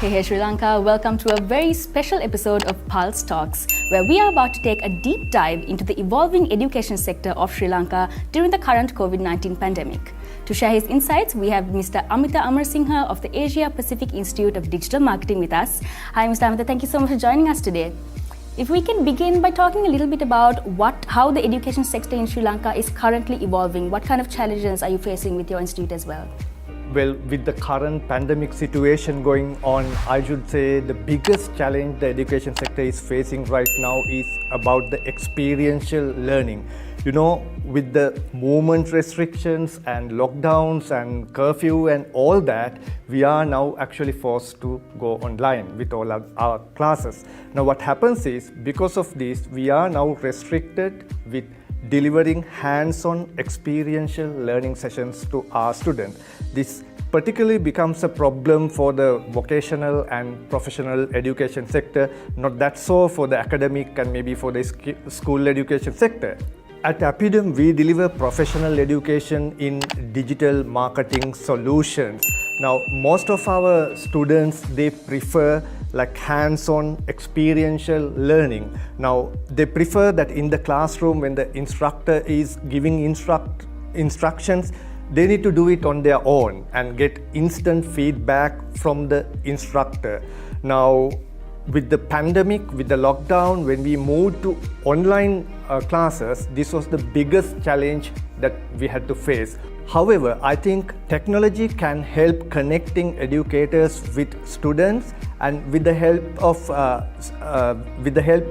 Hey Sri Lanka, welcome to a very special episode of Pulse Talks, where we are about to take a deep dive into the evolving education sector of Sri Lanka during the current COVID-19 pandemic. To share his insights, we have Mr. Amitha of the Asia Pacific Institute of Digital Marketing with us. Hi Mr. Amitha, thank you so much for joining us today. If we can begin by talking a little bit about how the education sector in Sri Lanka is currently evolving, what kind of challenges are you facing with your institute as well? Well, with the current pandemic situation going on, I should say the biggest challenge the education sector is facing right now is about the experiential learning. You know, with the movement restrictions and lockdowns and curfew and all that, we are now actually forced to go online with all our classes. Now what happens is, because of this, we are now restricted with delivering hands-on experiential learning sessions to our students. This particularly becomes a problem for the vocational and professional education sector, not that so for the academic and maybe for the school education sector. At Apidum, we deliver professional education in digital marketing solutions. Now, most of our students, they prefer like hands-on experiential learning. Now, they prefer that in the classroom when the instructor is giving instructions, they need to do it on their own and get instant feedback from the instructor. Now, with the pandemic, with the lockdown, when we moved to online classes, this was the biggest challenge that we had to face. However, I think technology can help connecting educators with students, and with the help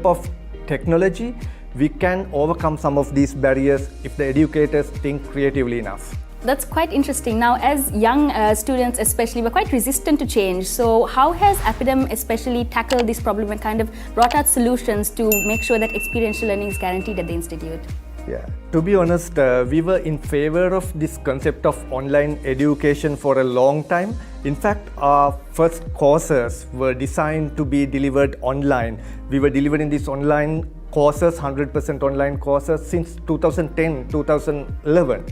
of technology, we can overcome some of these barriers if the educators think creatively enough. That's quite interesting. Now, as young students especially, we're quite resistant to change. So how has Apidum especially tackled this problem and kind of brought out solutions to make sure that experiential learning is guaranteed at the institute? Yeah, to be honest, we were in favor of this concept of online education for a long time. In fact, our first courses were designed to be delivered online. We were delivering these online courses, 100% online courses, since 2010, 2011.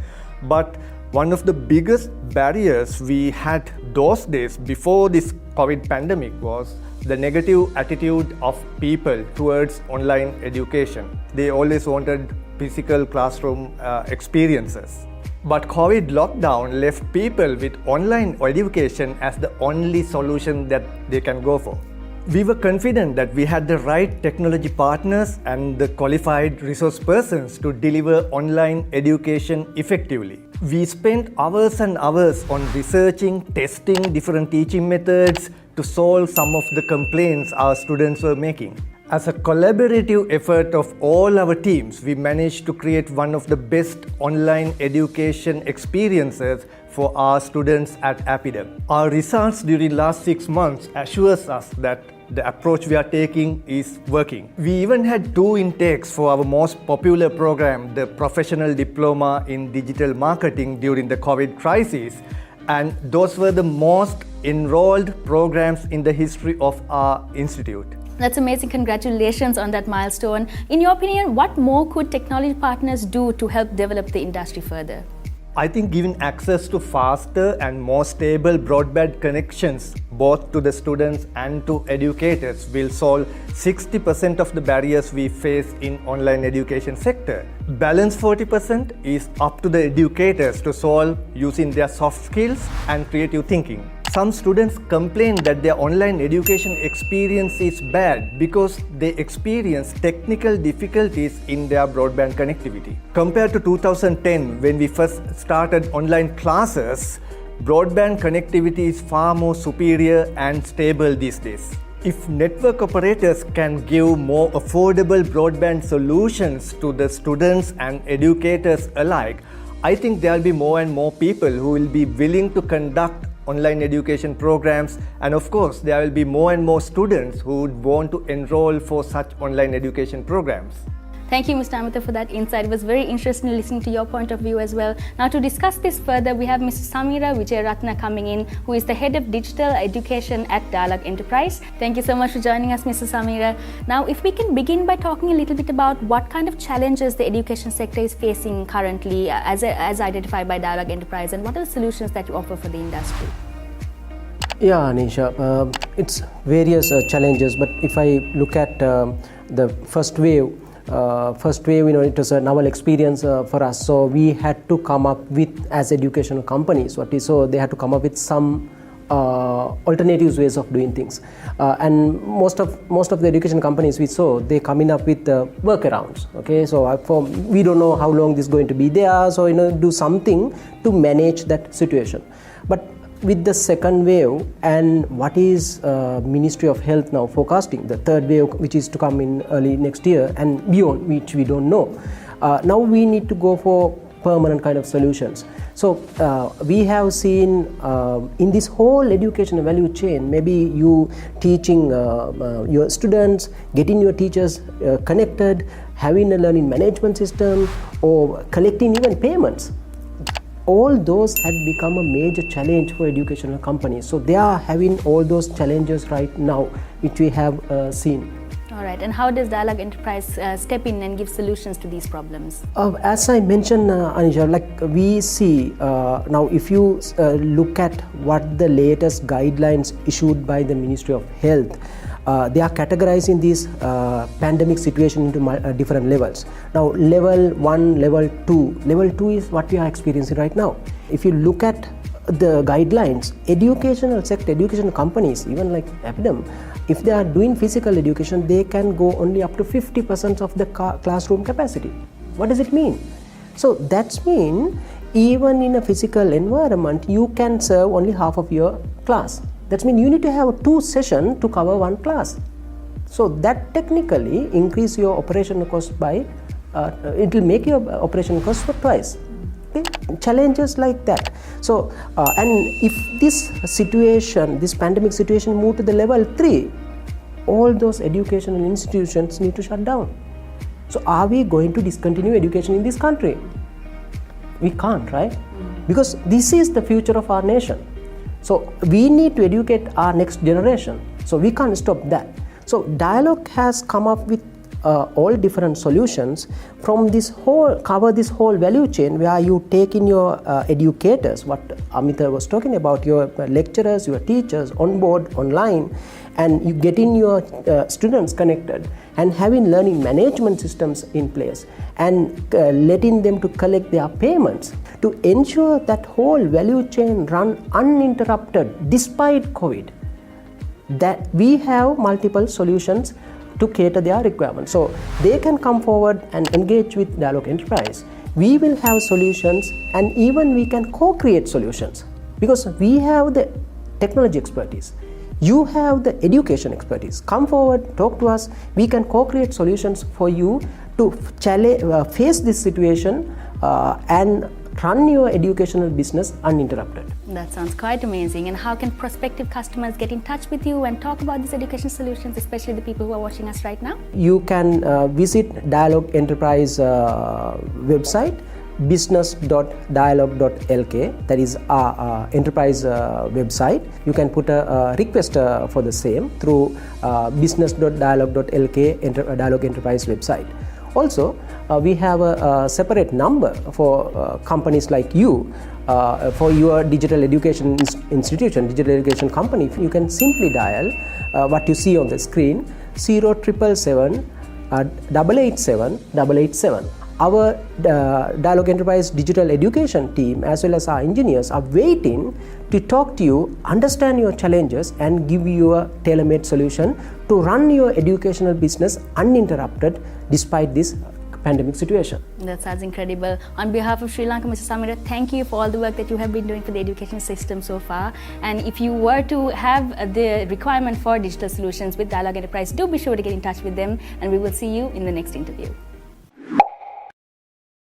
But one of the biggest barriers we had those days before this COVID pandemic was the negative attitude of people towards online education. They always wanted physical classroom experiences. But COVID lockdown left people with online education as the only solution that they can go for. We were confident that we had the right technology partners and the qualified resource persons to deliver online education effectively. We spent hours and hours on researching, testing different teaching methods to solve some of the complaints our students were making. As a collaborative effort of all our teams, we managed to create one of the best online education experiences for our students at Apidum. Our results during last 6 months assures us that the approach we are taking is working. We even had 2 intakes for our most popular program, the Professional Diploma in Digital Marketing, during the COVID crisis, and those were the most enrolled programs in the history of our institute. That's amazing. Congratulations on that milestone. In your opinion, what more could technology partners do to help develop the industry further? I think giving access to faster and more stable broadband connections both to the students and to educators will solve 60% of the barriers we face in online education sector. Balance 40% is up to the educators to solve using their soft skills and creative thinking. Some students complain that their online education experience is bad because they experience technical difficulties in their broadband connectivity. Compared to 2010, when we first started online classes, broadband connectivity is far more superior and stable these days. If network operators can give more affordable broadband solutions to the students and educators alike, I think there will be more and more people who will be willing to conduct online education programs, and of course there will be more and more students who would want to enroll for such online education programs. Thank you, Mr. Amitha, for that insight. It was very interesting listening to your point of view as well. Now, to discuss this further, we have Mrs. Sameera Wijerathna coming in, who is the Head of Digital Education at Dialog Enterprise. Thank you so much for joining us, Mrs. Sameera. Now, if we can begin by talking a little bit about what kind of challenges the education sector is facing currently as identified by Dialog Enterprise, and what are the solutions that you offer for the industry? Yeah, Anisha, it's various challenges, but if I look at the first wave, it was a novel experience for us. So we had to come up with, as educational companies, they had to come up with some alternative ways of doing things. And most of the education companies we saw, they coming up with workarounds. Okay, so we don't know how long this is going to be there. So do something to manage that situation. But with the second wave and what is Ministry of Health now forecasting, the third wave which is to come in early next year and beyond, which we don't know, now we need to go for permanent kind of solutions. So we have seen in this whole education value chain, maybe you teaching your students, getting your teachers connected, having a learning management system, or collecting even payments. All those had become a major challenge for educational companies. So they are having all those challenges right now, which we have seen. All right, and how does Dialog Enterprise step in and give solutions to these problems? As I mentioned, Anisha, like we see now, if you look at what the latest guidelines issued by the Ministry of Health, they are categorizing this pandemic situation into different levels. Now, level 1, level 2. Level 2 is what we are experiencing right now. If you look at the guidelines, educational sector, educational companies, even like Epidem, if they are doing physical education, they can go only up to 50% of the classroom capacity. What does it mean? So that's mean even in a physical environment, you can serve only half of your class. That means you need to have 2 sessions to cover 1 class. So that technically increase your operational cost by, it will make your operational cost for twice. Okay? Challenges like that. So, and if this situation, this pandemic situation move to the level 3, all those educational institutions need to shut down. So are we going to discontinue education in this country? We can't, right? Because this is the future of our nation. So we need to educate our next generation. So we can't stop that. So Dialog has come up with all different solutions from this whole, cover this whole value chain, where you take in your educators, what Amitha was talking about, your lecturers, your teachers on board, online, and you getting your students connected and having learning management systems in place and letting them to collect their payments to ensure that whole value chain run uninterrupted despite COVID. That we have multiple solutions to cater their requirements. So they can come forward and engage with Dialog Enterprise. We will have solutions, and even we can co-create solutions because we have the technology expertise. You have the education expertise. Come forward, talk to us. We can co-create solutions for you to face this situation and run your educational business uninterrupted. That sounds quite amazing. And how can prospective customers get in touch with you and talk about these education solutions, especially the people who are watching us right now? You can visit Dialog Enterprise website, business.dialog.lk. That is our enterprise website. You can put a request for the same through business.dialog.lk Dialog Enterprise website. Also, we have a separate number for companies like you, for your digital education institution, digital education company. You can simply dial what you see on the screen, 0777 887 887. Our Dialog Enterprise digital education team, as well as our engineers, are waiting to talk to you, understand your challenges, and give you a tailor-made solution to run your educational business uninterrupted despite this pandemic situation. That sounds incredible. On behalf of Sri Lanka, Mr. Sameera, thank you for all the work that you have been doing for the education system so far. And if you were to have the requirement for digital solutions with Dialog Enterprise, do be sure to get in touch with them, and we will see you in the next interview.